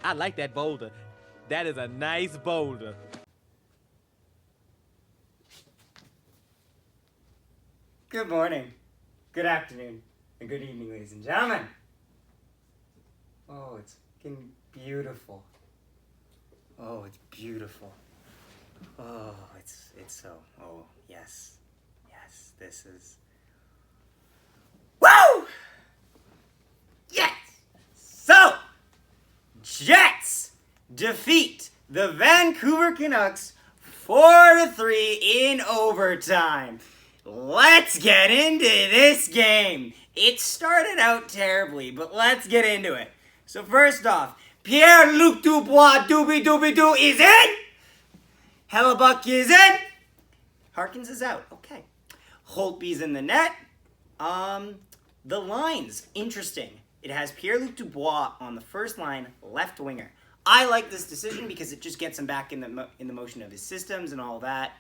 I like that boulder. That is a nice boulder. Good morning, good afternoon, and good evening, ladies and gentlemen. Oh, it's fucking beautiful. Oh, it's beautiful. Oh, it's so, oh, yes. Yes, this is... Woo! Yes! So, Jets defeat the Vancouver Canucks 4-3 in overtime. Let's get into this game. It started out terribly, but let's get into it. So first off, Pierre-Luc Dubois, DUBEY DUBEY DUBOIS is in. Hellebuck is in. Harkins is out. Okay. Holtby's in the net. The lines, interesting. It has Pierre-Luc Dubois on the first line, left winger. I like this decision because it just gets him back in the motion of his systems and all that.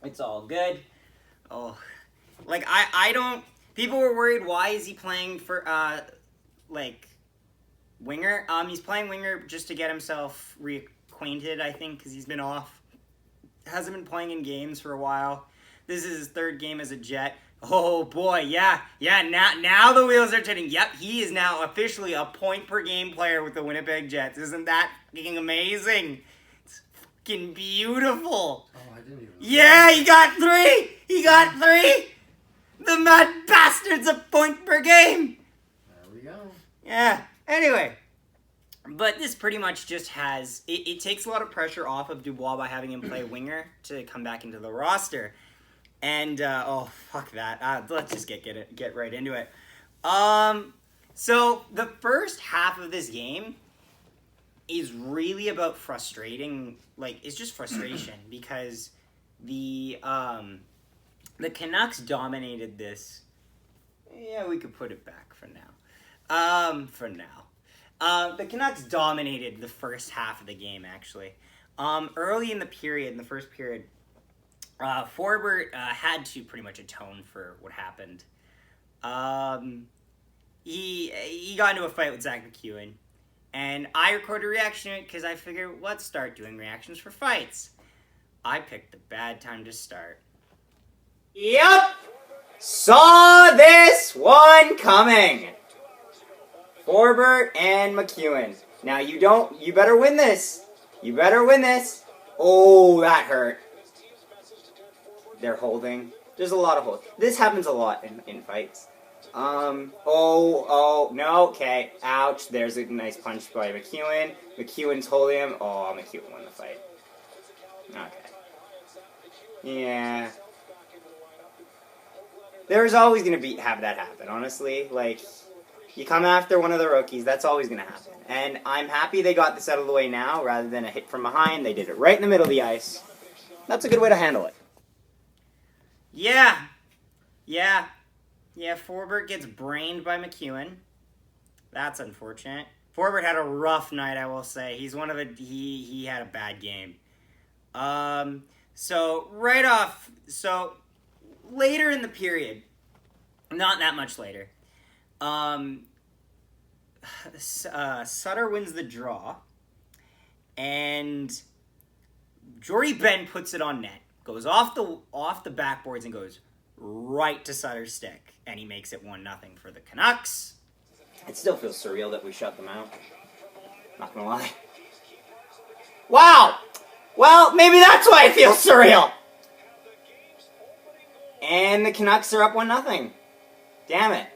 It's all good. Oh, like I don't. People were worried. Why is he playing for winger? He's playing winger just to get himself reacquainted. I think because he's been off, hasn't been playing in games for a while. This is his third game as a Jet. Oh boy, yeah. Now the wheels are turning. Yep, he is now officially a point per game player with the Winnipeg Jets. Isn't that fucking amazing? It's fucking beautiful. Oh, I didn't even. Yeah, he got 3. He got 3. The mad bastard's a point per game. There we go. Yeah. Anyway, but this pretty much just has it takes a lot of pressure off of Dubois by having him play winger to come back into the roster. And oh fuck that. Let's just get right into it. So the first half of this game is really about frustrating. Like it's just frustration because the Canucks dominated this. Yeah, we could put it back for now. The Canucks dominated the first half of the game actually. Early in the first period. Forbert had to pretty much atone for what happened. He got into a fight with Zach McEwen, and I recorded a reaction to it because I figured, let's start doing reactions for fights. I picked a bad time to start. Yep! Saw this one coming! Forbert and McEwen. Now you better win this. You better win this. Oh, that hurt. They're holding. There's a lot of hold. This happens a lot in fights. Oh, no, okay. Ouch, there's a nice punch by McEwen. McEwen's holding him. Oh, McEwen won the fight. Okay. Yeah. There's always going to have that happen, honestly. Like, you come after one of the rookies, that's always going to happen. And I'm happy they got this out of the way now, rather than a hit from behind. They did it right in the middle of the ice. That's a good way to handle it. Yeah, Forbert gets brained by McEwen. That's unfortunate. Forbert had a rough night, I will say. He had a bad game. So later in the period, not that much later, Sutter wins the draw, and Jordy Ben puts it on net. Goes off the backboards and goes right to Sutter's stick, and he makes it 1-0 for the Canucks. It still feels surreal that we shut them out. Not gonna lie. Wow! Well, maybe that's why it feels surreal! And the Canucks are up 1-0. Damn it.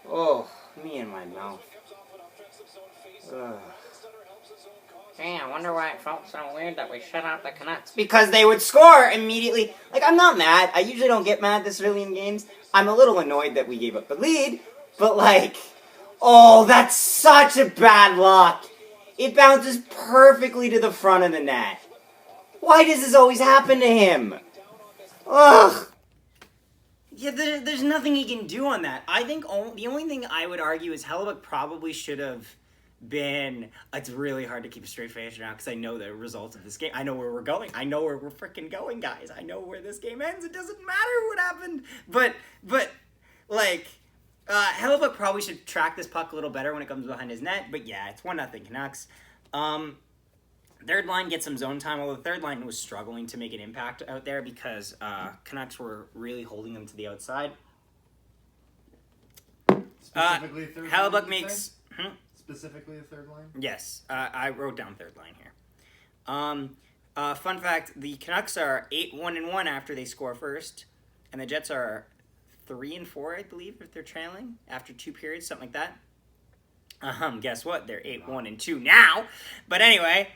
Oh, me and my mouth. Ugh. Hey, I wonder why it felt so weird that we shut out the Canucks. Because they would score immediately. Like, I'm not mad. I usually don't get mad this early in games. I'm a little annoyed that we gave up the lead. But, like, oh, that's such a bad luck. It bounces perfectly to the front of the net. Why does this always happen to him? Ugh. Yeah, there's nothing he can do on that. I think the only thing I would argue is Hellebuck probably should have been... It's really hard to keep a straight face now because I know the results of this game. I know where we're going. I know where we're freaking going, guys. I know where this game ends. It doesn't matter what happened. But like, Hellebuck probably should track this puck a little better when it comes behind his net, but yeah, it's 1-0 Canucks. Third line gets some zone time, although the third line was struggling to make an impact out there because Canucks were really holding them to the outside. Specifically third Hellebuck line, makes... Specifically the third line? Yes, I wrote down third line here. Fun fact, the Canucks are 8-1-1 after they score first, and the Jets are 3-4, I believe, if they're trailing after 2 periods, something like that. Guess what? They're 8-1-2 now. But anyway,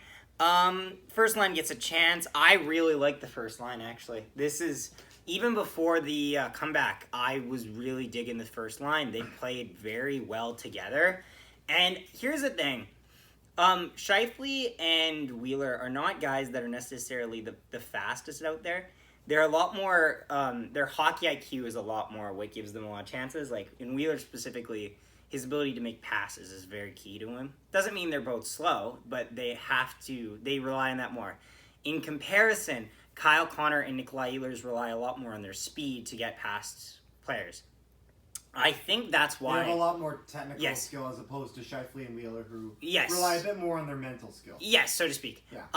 first line gets a chance. I really like the first line, actually. This is, even before the comeback, I was really digging the first line. They played very well together. And here's the thing. Scheifele and Wheeler are not guys that are necessarily the fastest out there. They're a lot more, their hockey IQ is a lot more what gives them a lot of chances. Like, in Wheeler specifically, his ability to make passes is very key to him. Doesn't mean they're both slow, but they rely on that more. In comparison, Kyle Connor and Nikolai Ehlers rely a lot more on their speed to get past players. I think that's why... They have a lot more technical skill as opposed to Scheifele and Wheeler, who rely a bit more on their mental skill. Yes, so to speak. Yeah.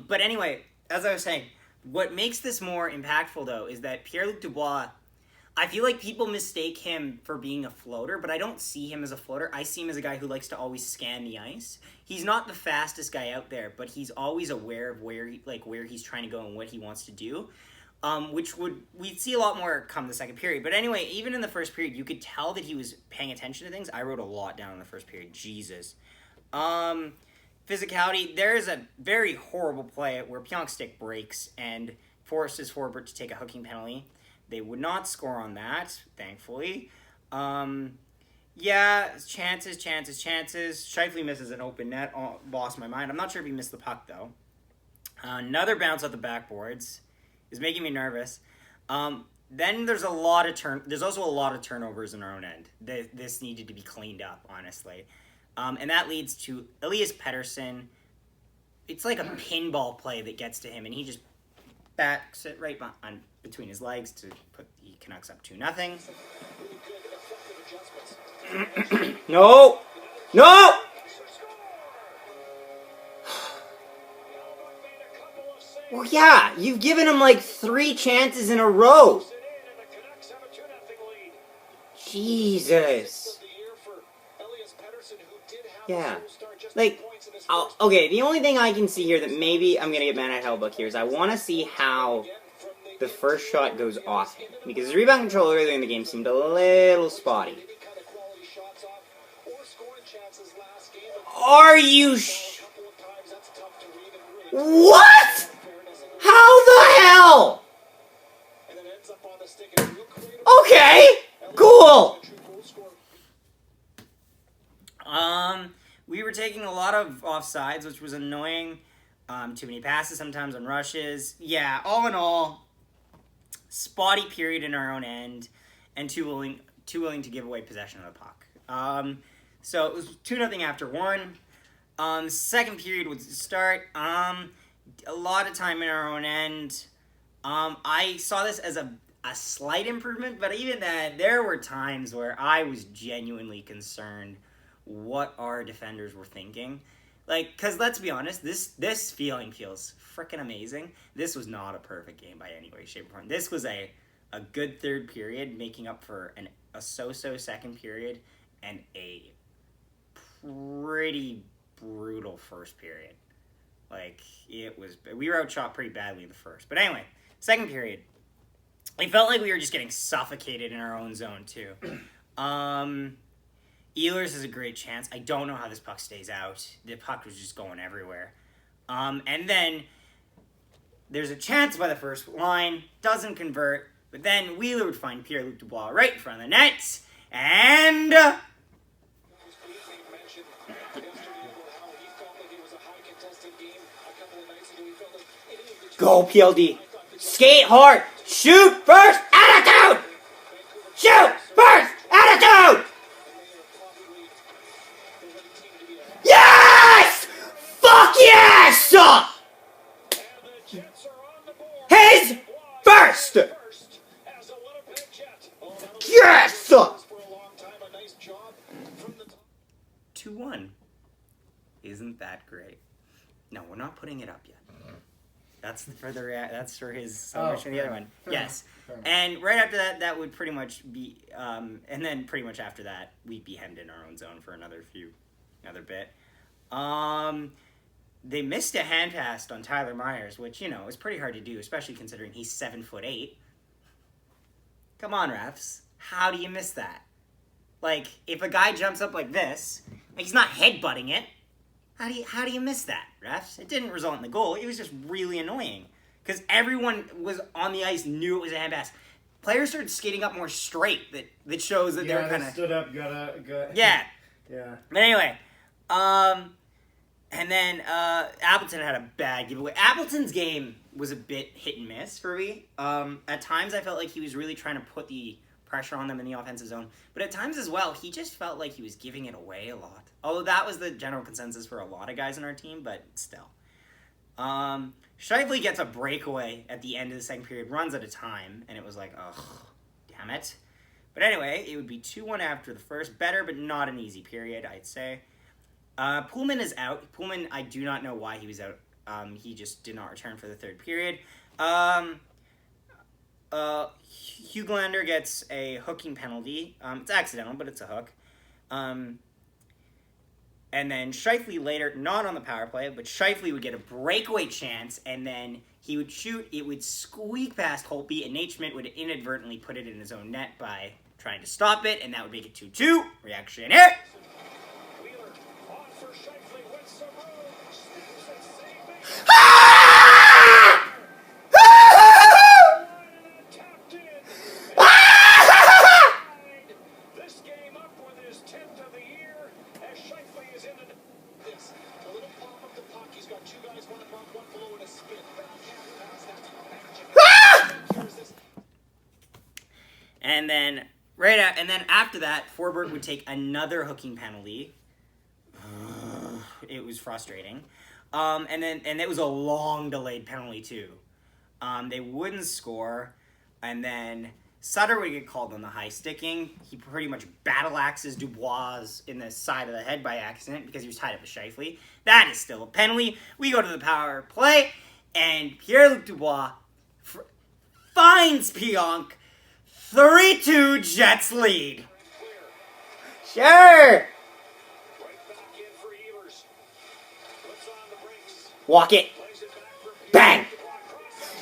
But anyway, as I was saying, what makes this more impactful, though, is that Pierre-Luc Dubois, I feel like people mistake him for being a floater, but I don't see him as a floater. I see him as a guy who likes to always scan the ice. He's not the fastest guy out there, but he's always aware of where he's trying to go and what he wants to do. We'd see a lot more come the second period. But anyway, even in the first period, you could tell that he was paying attention to things. I wrote a lot down in the first period. Jesus. Physicality, there is a very horrible play where Pionk's stick breaks and forces Forbert to take a hooking penalty. They would not score on that, thankfully. Yeah, chances. Scheifele misses an open net. Oh, lost my mind. I'm not sure if he missed the puck, though. Another bounce off the backboards is making me nervous. Then there's there's also a lot of turnovers in our own end. This needed to be cleaned up, honestly. And that leads to Elias Pettersson. It's like a pinball play that gets to him, and he just backs it right between his legs to put the Canucks up 2-0. No! Well, yeah, you've given him like 3 chances in a row. Jesus. Yeah. Like, okay, the only thing I can see here that maybe I'm going to get mad at Hellebuck here is I want to see how the first shot goes off him. Because his rebound control earlier in the game seemed a little spotty. Are you What? How the hell? Okay, cool. We were taking a lot of offsides, which was annoying. Too many passes sometimes on rushes. Yeah, all in all, spotty period in our own end, and too willing to give away possession of the puck. So it was 2-0 after 1. Second period would start. A lot of time in our own end. I saw this as a slight improvement, but even then, there were times where I was genuinely concerned what our defenders were thinking. Like, because let's be honest, this feeling feels freaking amazing. This was not a perfect game by any way, shape, or form. This was a good third period, making up for a so-so second period and a pretty brutal first period. Like, we were outshot pretty badly in the first. But anyway, second period, it felt like we were just getting suffocated in our own zone, too. Ehlers has a great chance. I don't know how this puck stays out. The puck was just going everywhere. And then there's a chance by the first line, doesn't convert, but then Wheeler would find Pierre-Luc Dubois right in front of the net, and... Go, PLD. Skate hard. Shoot first. Attitude. Shoot first. Attitude. Yes! Fuck yes! His first. Yes! putting it up yet. That's for his celebration. The other one. Yes. And right after that, that would pretty much be, and then pretty much after that, we'd be hemmed in our own zone for another bit. They missed a hand pass on Tyler Myers, which, you know, is pretty hard to do, especially considering he's 7'8". Come on, refs. How do you miss that? Like, if a guy jumps up like this, like he's not headbutting it, how do you miss that, refs? It didn't result in the goal. It was just really annoying. Because everyone was on the ice, knew it was a hand pass. Players started skating up more straight. That shows that they're kind of... stood up, go. Yeah. Yeah. But anyway, and then Appleton had a bad giveaway. Appleton's game was a bit hit and miss for me. At times I felt like he was really trying to put the pressure on them in the offensive zone. But at times as well, he just felt like he was giving it away a lot. Although that was the general consensus for a lot of guys in our team, but still. Scheifele gets a breakaway at the end of the second period, runs at a time, and it was like, ugh, damn it. But anyway, it would be 2-1 after the first. Better, but not an easy period, I'd say. Pullman is out. Pullman, I do not know why he was out. He just did not return for the third period. Huglander gets a hooking penalty. It's accidental, but it's a hook. And then Scheifele later, not on the power play, but Scheifele would get a breakaway chance, and then he would shoot. It would squeak past Holtby, and Nate Schmidt would inadvertently put it in his own net by trying to stop it, and that would make it 2-2. Reaction here. And then after that, Forbert would take another hooking penalty. It was frustrating. And it was a long delayed penalty too. They wouldn't score, and then Sutter would get called on the high sticking. He pretty much battle axes Dubois in the side of the head by accident because he was tied up with Scheifele. That is still a penalty. We go to the power play, and Pierre-Luc Dubois finds Pionk. 3-2 Jets lead. Sure. Walk it. Bang.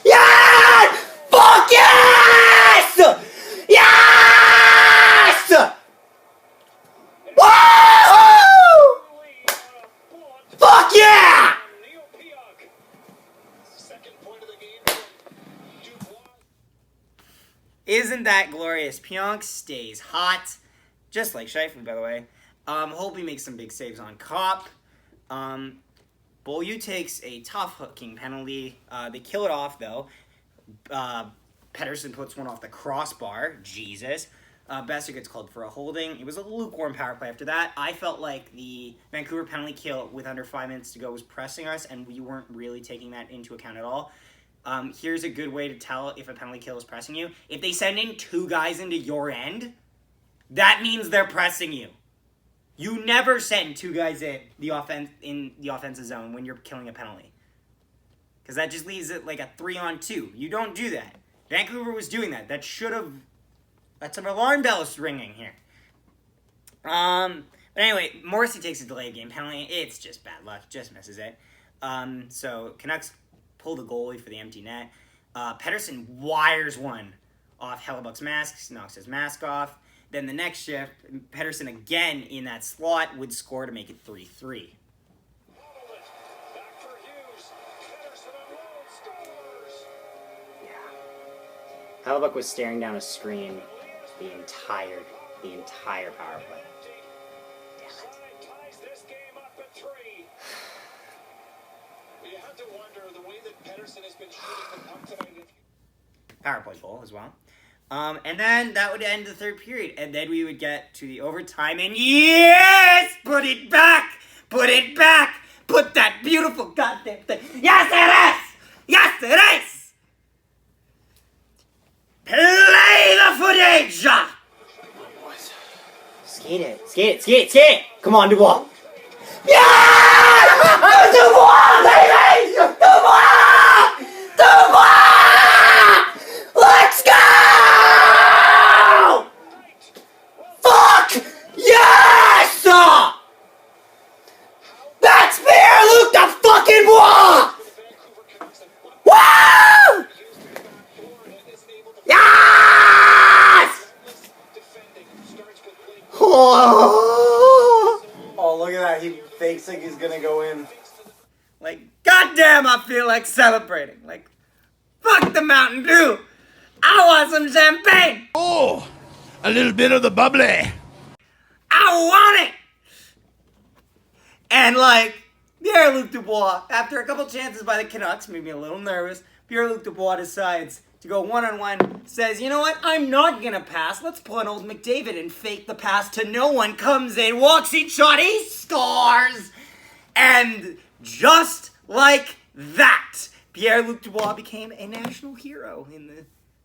Yes! Fuck yes! Yes! Woo! Fuck yeah! Isn't that glorious? Pionk stays hot, just like Scheifele, by the way. Holtby makes some big saves on Kopp. Beaulieu takes a tough hooking penalty. They kill it off, though. Pettersson puts one off the crossbar. Jesus. Besser gets called for a holding. It was a lukewarm power play after that. I felt like the Vancouver penalty kill with under 5 minutes to go was pressing us, and we weren't really taking that into account at all. Here's a good way to tell if a penalty kill is pressing you. If they send in 2 guys into your end, that means they're pressing you. You never send 2 guys in the offensive zone when you're killing a penalty. Because that just leaves it like a 3-on-2. You don't do that. Vancouver was doing that. That's an alarm bell is ringing here. But anyway, Morrissey takes a delayed game penalty. It's just bad luck. Just misses it. So Canucks pull the goalie for the empty net. Pettersson wires one off Hellebuck's mask, knocks his mask off. Then the next shift, Pettersson again in that slot would score to make it 3-3. Yeah. Hellebuck was staring down a screen the entire power play. Damn it. Power play goal as well. And then that would end the third period. And then we would get to the overtime. And yes! Put it back! Put it back! Put that beautiful goddamn thing. Yes, it is! Yes, it is! Play the footage! Skate it. Skate it. Skate it. Skate it. Come on, Dubois. Yeah! Dubois, baby! Dubois! Let's go! Fuck yes! That's Pierre-Luc the fucking Bois! Woo! Yes! Oh, look at that. He fakes like he's gonna go in. Like, goddamn, I feel like celebrating. Like, fuck the Mountain Dew. I want some champagne. Oh, a little bit of the bubbly. I want it. And like, Pierre-Luc Dubois, after a couple chances by the Canucks, made me a little nervous. Pierre-Luc Dubois decides to go one-on-one, says, you know what, I'm not gonna pass. Let's pull an old McDavid and fake the pass to no one. Comes in, walks each shot, he scores. And just like that, Pierre-Luc Dubois became a national hero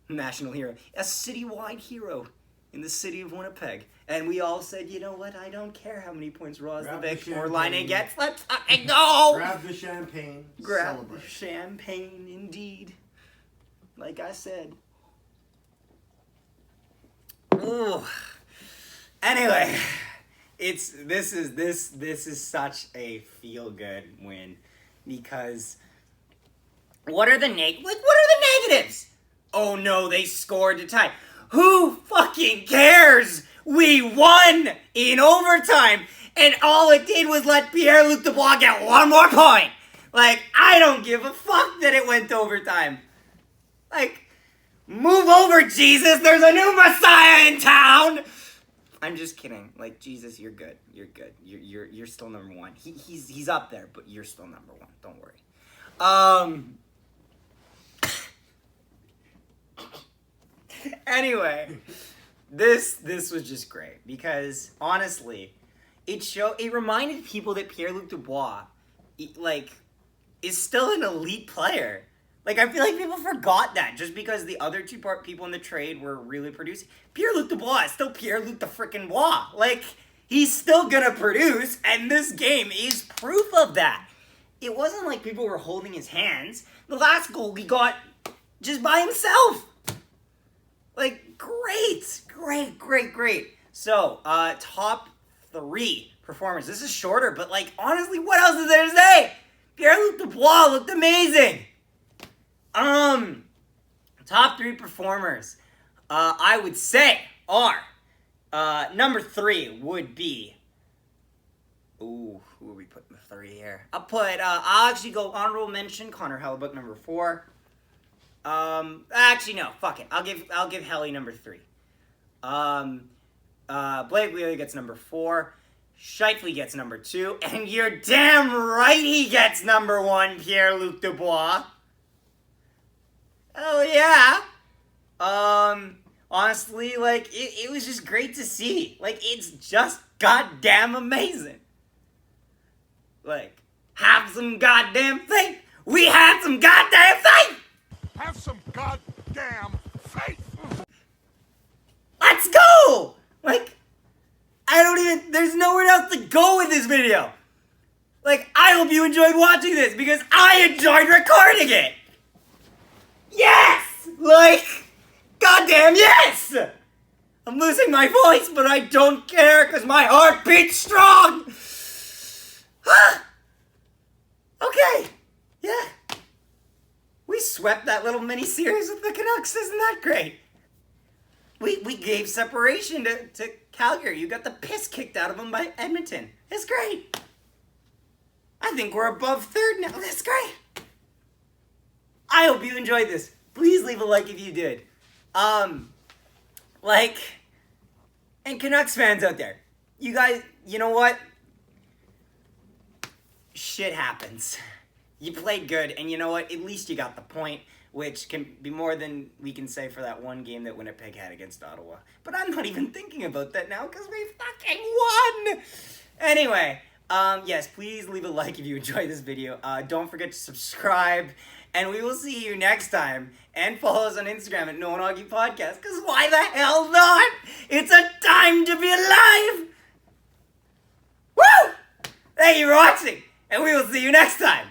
a citywide hero in the city of Winnipeg. And we all said, you know what, I don't care how many points Ross the Vancouver line gets. Let's fucking go! Grab the champagne. Grab celebrate. the champagne, indeed. Like I said. Ooh. Anyway, this is such a feel-good win because what are the negatives? Oh no, they scored to tie. Who fucking cares? We won in overtime, and all it did was let Pierre-Luc Dubois get one more point. Like, I don't give a fuck that it went to overtime. Like, move over, Jesus. There's a new Messiah in town. I'm just kidding. Like, Jesus, you're good. You're good. You're still number one. He's up there, but you're still number one. Don't worry. Anyway, this was just great because honestly, it reminded people that Pierre-Luc Dubois, is still an elite player. Like, I feel like people forgot that just because the other two people in the trade were really producing. Pierre-Luc Dubois is still Pierre-Luc the frickin' Bois. Like, he's still gonna produce, and this game is proof of that. It wasn't like people were holding his hands. The last goal he got just by himself. Like, great. So, top 3 performers. This is shorter, but, like, honestly, what else is there to say? Pierre-Luc Dubois looked amazing. Top 3 performers, I would say are, number 3 would be, ooh, who are we putting the 3 here? I'll actually go honorable mention, Connor Hellebuck, number 4. Actually, no, fuck it. I'll give Helly number 3. Blake Wheeler gets number 4. Scheifele gets number 2. And you're damn right he gets number 1, Pierre-Luc Dubois. Oh, yeah. Honestly, like, it was just great to see. Like, it's just goddamn amazing. Like, have some goddamn faith. We had some goddamn faith. Have some goddamn faith. Let's go! Like, there's nowhere else to go with this video. Like, I hope you enjoyed watching this because I enjoyed recording it. Yes! Like, goddamn yes! I'm losing my voice, but I don't care because my heart beats strong. Okay, yeah. We swept that little mini-series with the Canucks. Isn't that great? We gave separation to Calgary. You got the piss kicked out of them by Edmonton. It's great. I think we're above 3rd now. That's great. I hope you enjoyed this. Please leave a like if you did. And Canucks fans out there, you guys, you know what? Shit happens. You played good, and you know what? At least you got the point, which can be more than we can say for that one game that Winnipeg had against Ottawa. But I'm not even thinking about that now because we fucking won! Anyway, yes, please leave a like if you enjoyed this video. Don't forget to subscribe, and we will see you next time. And follow us on Instagram at No One Hockey Podcast, because why the hell not? It's a time to be alive! Woo! Thank you for watching, and we will see you next time.